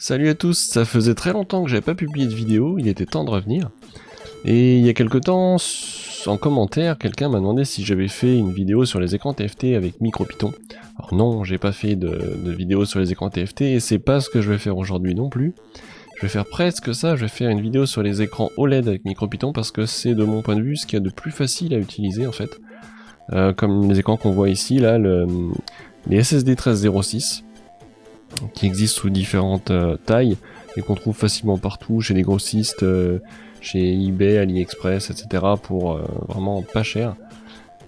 Salut à tous, ça faisait très longtemps que j'avais pas publié de vidéo, il était temps de revenir. Et il y a quelques temps, en commentaire, quelqu'un m'a demandé si j'avais fait une vidéo sur les écrans TFT avec MicroPython. Alors non, j'ai pas fait de vidéo sur les écrans TFT et c'est pas ce que je vais faire aujourd'hui non plus. Je vais faire presque ça, je vais faire une vidéo sur les écrans OLED avec MicroPython parce que c'est de mon point de vue ce qu'il y a de plus facile à utiliser en fait. Comme les écrans qu'on voit ici, là, les SSD 1306. Qui existent sous différentes tailles et qu'on trouve facilement partout chez les grossistes, chez eBay, AliExpress, etc. pour vraiment pas cher.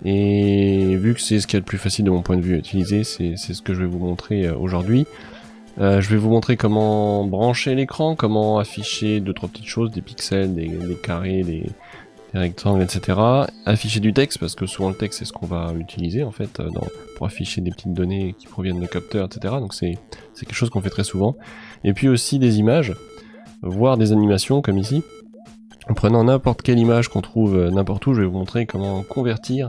Et vu que c'est ce qu'il y a de plus facile de mon point de vue à utiliser, c'est ce que je vais vous montrer aujourd'hui. Je vais vous montrer comment brancher l'écran, comment afficher 2-3 petites choses, des pixels, des carrés, des rectangles, etc. Afficher du texte, parce que souvent le texte c'est ce qu'on va utiliser en fait pour afficher des petites données qui proviennent de capteurs, etc. Donc c'est quelque chose qu'on fait très souvent. Et puis aussi des images, voire des animations comme ici. En prenant n'importe quelle image qu'on trouve n'importe où, je vais vous montrer comment convertir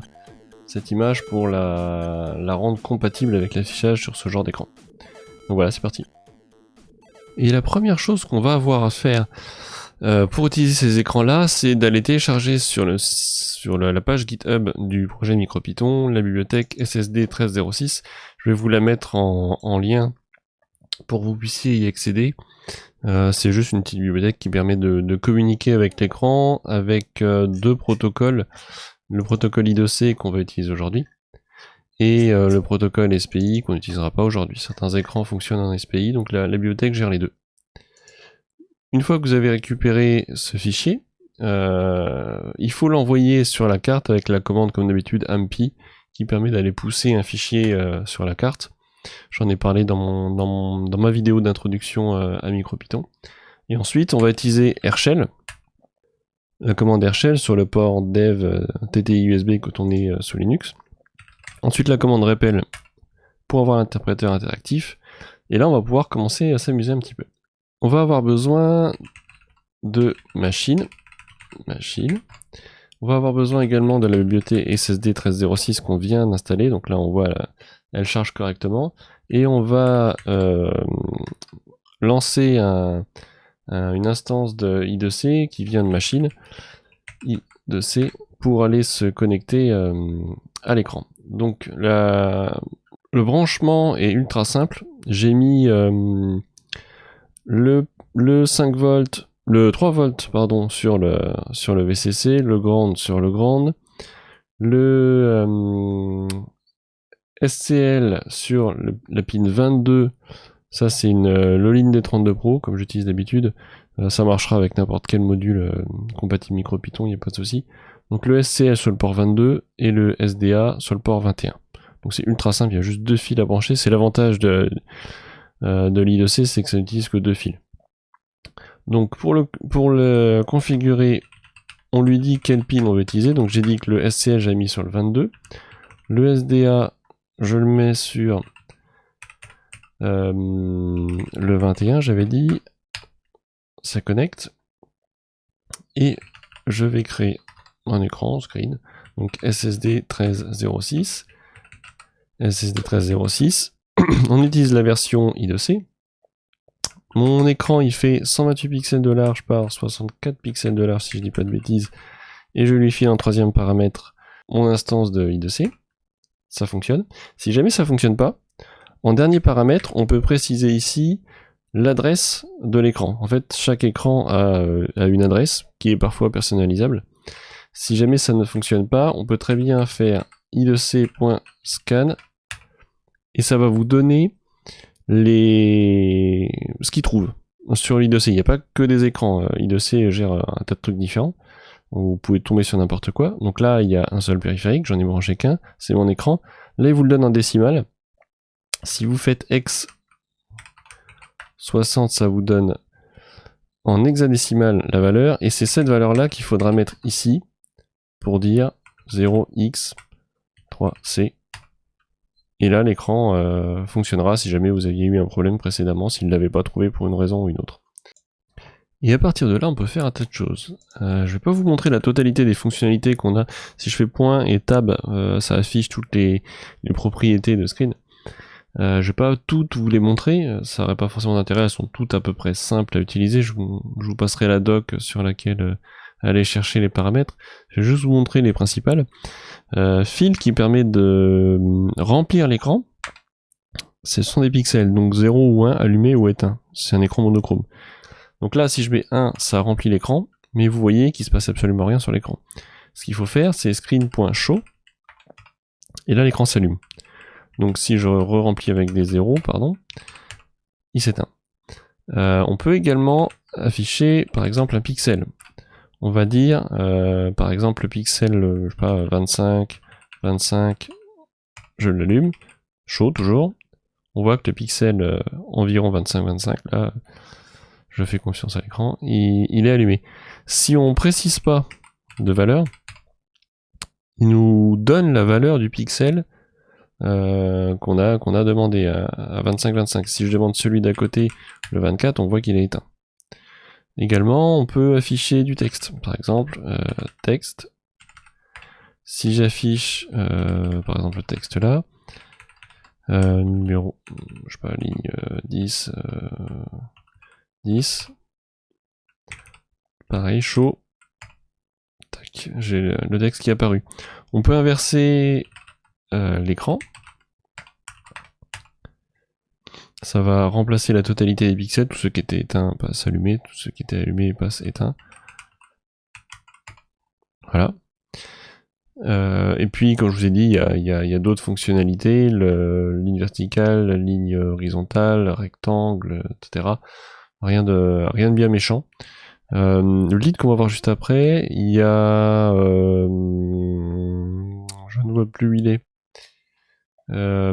cette image pour la rendre compatible avec l'affichage sur ce genre d'écran. Donc voilà, c'est parti. Et la première chose qu'on va avoir à faire pour utiliser ces écrans-là, c'est d'aller télécharger sur la page GitHub du projet MicroPython la bibliothèque SSD 1306. Je vais vous la mettre en lien pour que vous puissiez y accéder. C'est juste une petite bibliothèque qui permet de communiquer avec l'écran avec deux protocoles. Le protocole I2C qu'on va utiliser aujourd'hui et le protocole SPI qu'on n'utilisera pas aujourd'hui. Certains écrans fonctionnent en SPI, donc la bibliothèque gère les deux. Une fois que vous avez récupéré ce fichier, il faut l'envoyer sur la carte avec la commande comme d'habitude AMPI qui permet d'aller pousser un fichier sur la carte. J'en ai parlé dans ma vidéo d'introduction à MicroPython. Et ensuite on va utiliser AirShell, la commande AirShell sur le port dev TTI USB quand on est sous Linux. Ensuite la commande REPL pour avoir l'interpréteur interactif. Et là on va pouvoir commencer à s'amuser un petit peu. On va avoir besoin de machine. On va avoir besoin également de la bibliothèque SSD 1306 qu'on vient d'installer. Donc là on voit elle charge correctement. Et on va lancer une instance de I2C qui vient de machine I2C pour aller se connecter à l'écran. Donc le branchement est ultra simple. J'ai mis le 5 volts, le 3 volts pardon sur le VCC, le ground sur le ground, le SCL sur la pin 22, ça c'est le Lin D32 Pro comme j'utilise d'habitude, ça marchera avec n'importe quel module compatible MicroPython, il n'y a pas de souci. Donc le SCL sur le port 22 et le SDA sur le port 21. Donc c'est ultra simple, il y a juste deux fils à brancher, c'est l'avantage de l'I2C, c'est que ça n'utilise que deux fils. Donc pour le configurer, on lui dit quel pin on veut utiliser. Donc j'ai dit que le SCL j'ai mis sur le 22. Le SDA, je le mets sur le 21, j'avais dit. Ça connecte. Et je vais créer un écran, screen. Donc SSD 1306. SSD 1306. On utilise la version I2C. Mon écran il fait 128 pixels de large par 64 pixels de large si je dis pas de bêtises. Et je lui file en troisième paramètre mon instance de I2C. Ça fonctionne. Si jamais ça fonctionne pas, en dernier paramètre, on peut préciser ici l'adresse de l'écran. En fait, chaque écran a une adresse qui est parfois personnalisable. Si jamais ça ne fonctionne pas, on peut très bien faire i2c.scan et ça va vous donner ce qu'il trouve. Sur l'I2C, il n'y a pas que des écrans. I2C gère un tas de trucs différents. Vous pouvez tomber sur n'importe quoi. Donc là, il y a un seul périphérique, j'en ai branché qu'un, c'est mon écran. Là, il vous le donne en décimal. Si vous faites x 60, ça vous donne en hexadécimal la valeur, et c'est cette valeur-là qu'il faudra mettre ici pour dire 0x3c. Et là, l'écran fonctionnera si jamais vous aviez eu un problème précédemment, s'il ne l'avait pas trouvé pour une raison ou une autre. Et à partir de là, on peut faire un tas de choses. Je vais pas vous montrer la totalité des fonctionnalités qu'on a. Si je fais point et tab, ça affiche toutes les propriétés de screen. Je vais pas toutes vous les montrer, ça n'aurait pas forcément d'intérêt, elles sont toutes à peu près simples à utiliser. Je vous passerai la doc sur laquelle aller chercher les paramètres. Je vais juste vous montrer les principales. Fill qui permet de remplir l'écran. Ce sont des pixels, donc 0 ou 1 allumé ou éteint. C'est un écran monochrome. Donc là, si je mets 1, ça remplit l'écran, mais vous voyez qu'il se passe absolument rien sur l'écran. Ce qu'il faut faire, c'est screen.show, et là l'écran s'allume. Donc si je re-remplis avec des 0, pardon, il s'éteint. On peut également afficher, par exemple, un pixel. On va dire, par exemple, le pixel, je sais pas, 25, 25, je l'allume, show toujours. On voit que le pixel environ 25-25, là, je fais confiance à l'écran, il est allumé. Si on précise pas de valeur, il nous donne la valeur du pixel qu'on a demandé à 25-25. Si je demande celui d'à côté, le 24, on voit qu'il est éteint. Également, on peut afficher du texte. Par exemple, texte. Si j'affiche, par exemple, le texte là, numéro, je sais pas, ligne 10, 10, pareil, show, tac, j'ai le texte qui est apparu. On peut inverser l'écran. Ça va remplacer la totalité des pixels, tout ce qui était éteint passe allumé, tout ce qui était allumé passe éteint. Voilà. Et puis, comme je vous ai dit, il y a d'autres fonctionnalités, ligne verticale, la ligne horizontale, rectangle, etc. Rien de bien méchant. Le lead qu'on va voir juste après, il y a... je ne vois plus où il est.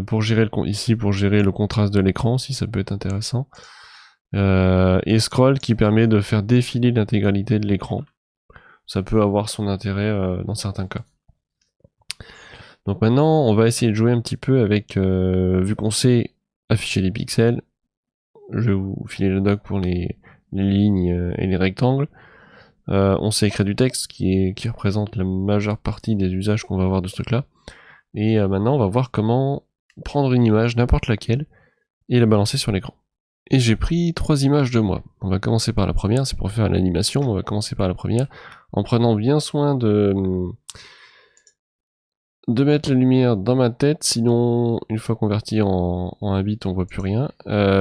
Pour gérer ici, pour gérer le contraste de l'écran, si ça peut être intéressant. Et scroll qui permet de faire défiler l'intégralité de l'écran. Ça peut avoir son intérêt dans certains cas. Donc maintenant, on va essayer de jouer un petit peu avec, vu qu'on sait afficher les pixels, je vais vous filer le doc pour les lignes et les rectangles. On sait écrire du texte qui représente la majeure partie des usages qu'on va avoir de ce truc là. Et maintenant on va voir comment prendre une image, n'importe laquelle, et la balancer sur l'écran. Et j'ai pris 3 images de moi. On va commencer par la première, c'est pour faire l'animation, on va commencer par la première, en prenant bien soin de mettre la lumière dans ma tête, sinon une fois converti en 1 bit on voit plus rien.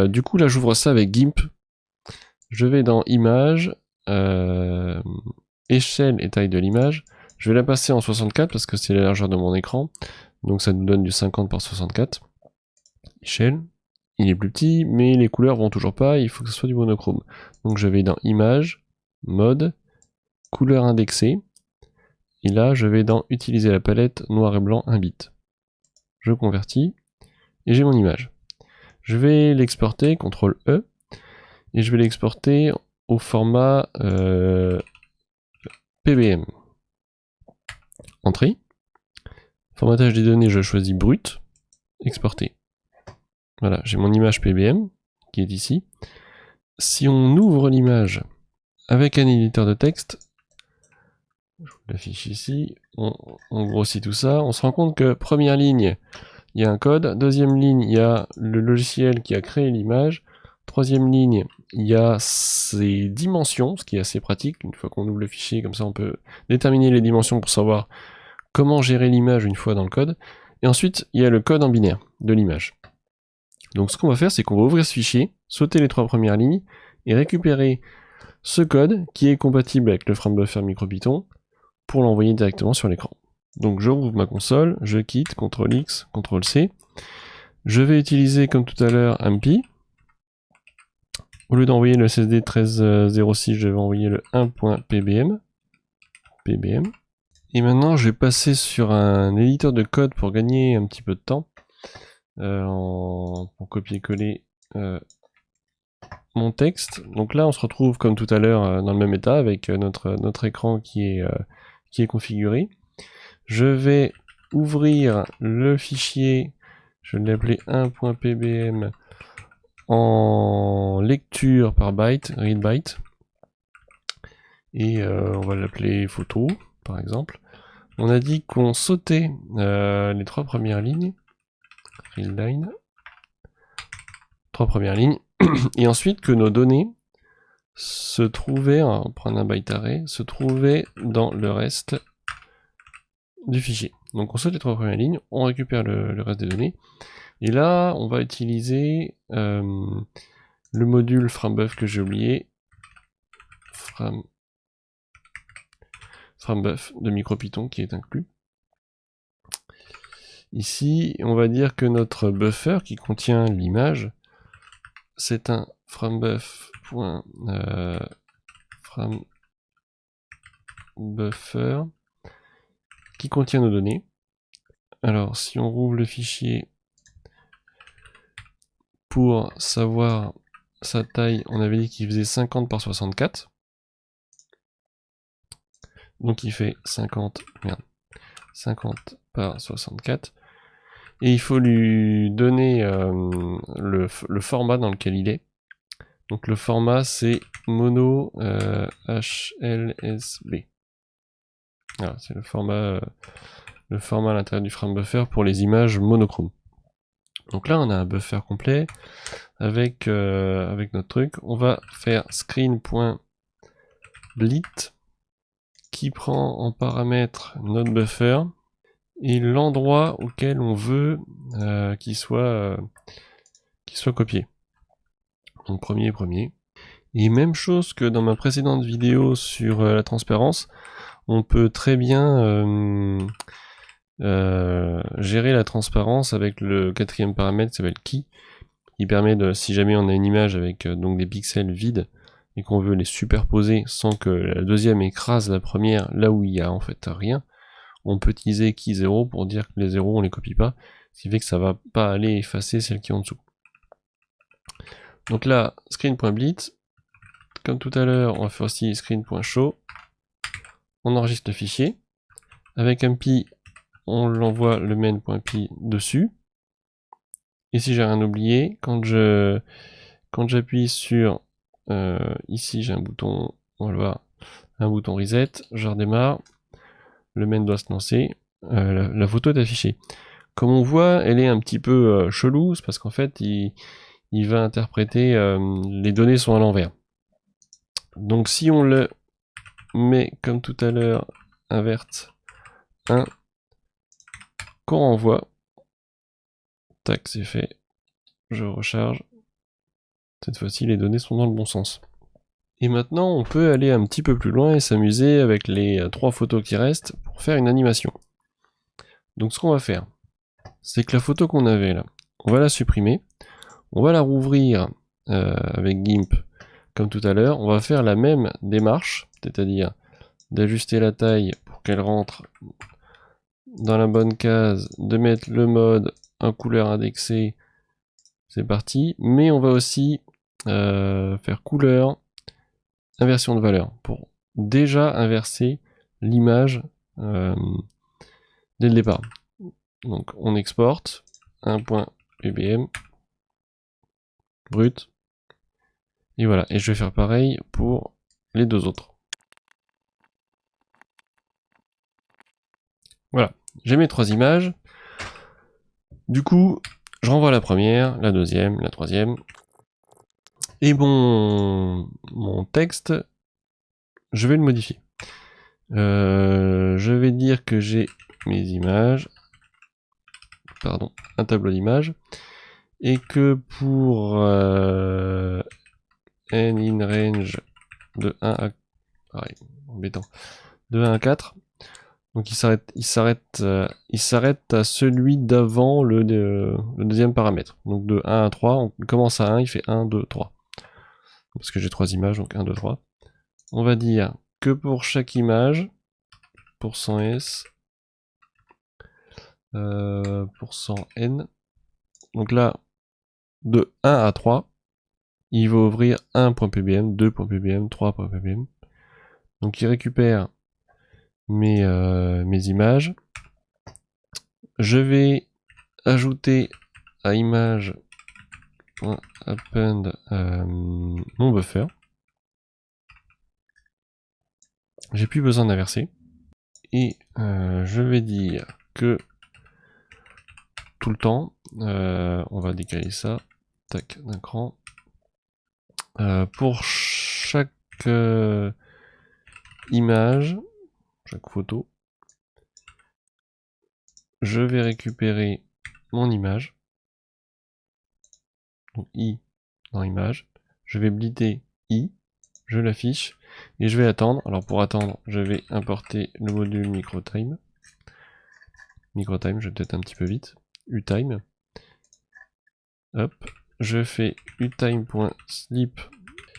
Du coup là j'ouvre ça avec GIMP, je vais dans Images, échelle et taille de l'image, je vais la passer en 64 parce que c'est la largeur de mon écran, donc ça nous donne du 50 par 64. Échelle, il est plus petit, mais les couleurs vont toujours pas, il faut que ce soit du monochrome. Donc je vais dans Images, Mode, Couleur indexée, et là je vais dans Utiliser la palette noir et blanc 1 bit. Je convertis, et j'ai mon image. Je vais l'exporter, CTRL E, et je vais l'exporter au format PBM. Entrée. Formatage des données, je choisis brut. Exporter. Voilà, j'ai mon image PBM qui est ici. Si on ouvre l'image avec un éditeur de texte, je vous l'affiche ici, on grossit tout ça, on se rend compte que première ligne, il y a un code, deuxième ligne, il y a le logiciel qui a créé l'image, troisième ligne, il y a ses dimensions, ce qui est assez pratique, une fois qu'on ouvre le fichier, comme ça on peut déterminer les dimensions pour savoir comment gérer l'image une fois dans le code, et ensuite il y a le code en binaire de l'image. Donc ce qu'on va faire, c'est qu'on va ouvrir ce fichier, sauter les 3 premières lignes, et récupérer ce code qui est compatible avec le FrameBuffer MicroPython pour l'envoyer directement sur l'écran. Donc je rouvre ma console, je quitte, CTRL-X, CTRL-C, je vais utiliser comme tout à l'heure AMPI. Au lieu d'envoyer le SSD 1306, je vais envoyer le 1.pbm. Et maintenant, je vais passer sur un éditeur de code pour gagner un petit peu de temps. Pour copier-coller mon texte. Donc là, on se retrouve comme tout à l'heure dans le même état avec notre écran qui est configuré. Je vais ouvrir le fichier, je l'ai appelé 1.pbm en lecture par byte, read byte, et on va l'appeler photo par exemple. On a dit qu'on sautait les 3 premières lignes, read line, 3 premières lignes, et ensuite que nos données se trouvaient, on va prendre un byte array, se trouvaient dans le reste du fichier. Donc on saute les 3 premières lignes, on récupère le reste des données, et là on va utiliser le module FramBuf que j'ai oublié, FramBuf de MicroPython qui est inclus. Ici, on va dire que notre buffer qui contient l'image, c'est un FramBuffer qui contient nos données. Alors, si on rouvre le fichier pour savoir sa taille, on avait dit qu'il faisait 50 par 64. Donc il fait 50 par 64. Et il faut lui donner le format dans lequel il est. Donc le format c'est mono HLSB. Voilà, c'est le format à l'intérieur du FramBuffer pour les images monochromes. Donc là on a un buffer complet avec notre truc. On va faire screen.blit qui prend en paramètre notre buffer et l'endroit auquel on veut qu'il soit copié. Donc premier. Et même chose que dans ma précédente vidéo sur la transparence, on peut très bien gérer la transparence avec le 4e paramètre qui s'appelle key. Il permet de, si jamais on a une image avec donc des pixels vides et qu'on veut les superposer sans que la deuxième écrase la première là où il y a en fait rien, on peut utiliser key 0 pour dire que les 0 on les copie pas, ce qui fait que ça va pas aller effacer celle qui est en dessous. Donc là, screen.blit, comme tout à l'heure, on va faire aussi screen.show, on enregistre le fichier, avec un pi, on l'envoie le main.py dessus, et si j'ai rien oublié, quand j'appuie sur, ici j'ai un bouton, on va le voir, un bouton reset, je redémarre, le main doit se lancer, la photo est affichée. Comme on voit, elle est un petit peu chelou, c'est parce qu'en fait, il va interpréter, les données sont à l'envers. Donc si on le met comme tout à l'heure, invert 1, qu'on renvoie, tac, c'est fait, je recharge, cette fois-ci les données sont dans le bon sens. Et maintenant on peut aller un petit peu plus loin et s'amuser avec les 3 photos qui restent pour faire une animation. Donc ce qu'on va faire, c'est que la photo qu'on avait là, on va la supprimer, on va la rouvrir avec GIMP comme tout à l'heure, on va faire la même démarche, c'est-à-dire d'ajuster la taille pour qu'elle rentre dans la bonne case, de mettre le mode en couleur indexée, c'est parti, mais on va aussi faire couleur, inversion de valeur, pour déjà inverser l'image dès le départ. Donc on exporte, 1.pbm, brut, et voilà, et je vais faire pareil pour les 2 autres. Voilà, j'ai mes 3 images, du coup, je renvoie la première, la deuxième, la troisième, et mon texte, je vais le modifier. Je vais dire que j'ai mes images, pardon, un tableau d'images, et que pour n in range de 1 à, pareil, embêtant, de 1 à 4, donc il s'arrête à celui d'avant le deuxième paramètre. Donc de 1 à 3, on commence à 1, il fait 1, 2, 3. Parce que j'ai 3 images, donc 1, 2, 3. On va dire que pour chaque image, %s, %n, donc là, de 1 à 3, il va ouvrir 1.pbm, 2.pbm, 3.pbm. Donc il récupère mes images. Je vais ajouter à image.append mon buffer. J'ai plus besoin d'inverser. Et je vais dire que tout le temps, on va décaler ça, tac, d'un cran. Pour chaque image, chaque photo, je vais récupérer mon image, donc i dans image, je vais blitter i, je l'affiche, et je vais attendre. Alors pour attendre, je vais importer le module MicroTime. MicroTime, je vais peut-être un petit peu vite. uTime. Hop, je fais uTime.sleep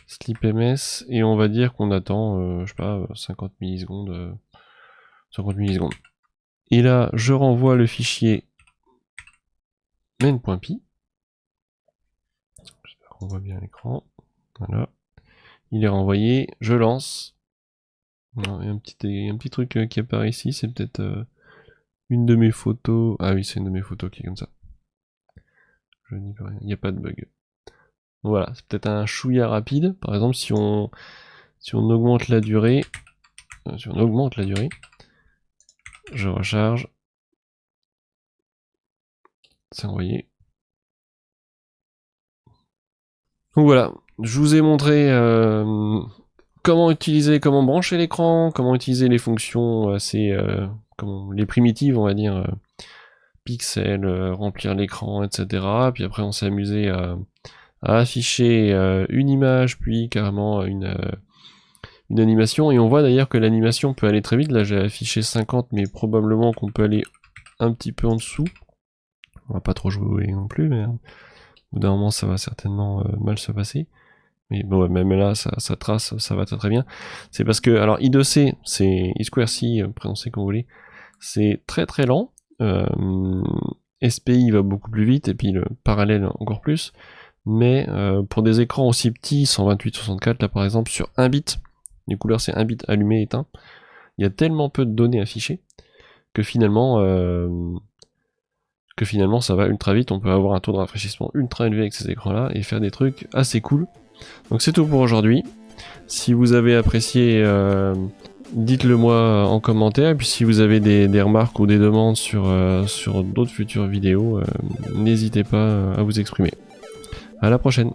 sleepms et on va dire qu'on attend, je sais pas, 50 millisecondes. 50 millisecondes. Et là, je renvoie le fichier main.py. J'espère qu'on voit bien l'écran. Voilà. Il est renvoyé, je lance. Alors, il y a un petit truc qui apparaît ici, c'est peut-être une de mes photos. Ah oui, c'est une de mes photos qui est comme ça. Je n'y peux rien, il n'y a pas de bug. Voilà, c'est peut-être un chouïa rapide. Par exemple, si on augmente la durée, je recharge. C'est envoyé. Donc voilà, je vous ai montré comment brancher l'écran, comment utiliser les fonctions assez, les primitives, on va dire, pixels, remplir l'écran, etc. Puis après, on s'est amusé à afficher une image, puis carrément une animation. Et on voit d'ailleurs que l'animation peut aller très vite. Là, j'ai affiché 50, mais probablement qu'on peut aller un petit peu en dessous. On va pas trop jouer non plus, mais au bout d'un moment, ça va certainement mal se passer. Mais bon, même là, ça trace, ça va très très bien. C'est parce que, alors I2C, c'est I2C, prononcé comme vous voulez, c'est très très lent. SPI va beaucoup plus vite, et puis le parallèle encore plus. Mais pour des écrans aussi petits, 128-64, là par exemple, sur 1 bit, les couleurs c'est 1 bit allumé éteint, il y a tellement peu de données affichées que finalement ça va ultra vite. On peut avoir un taux de rafraîchissement ultra élevé avec ces écrans là et faire des trucs assez cool. Donc c'est tout pour aujourd'hui. Si vous avez apprécié, dites-le moi en commentaire, et puis si vous avez des remarques ou des demandes sur d'autres futures vidéos, n'hésitez pas à vous exprimer. À la prochaine.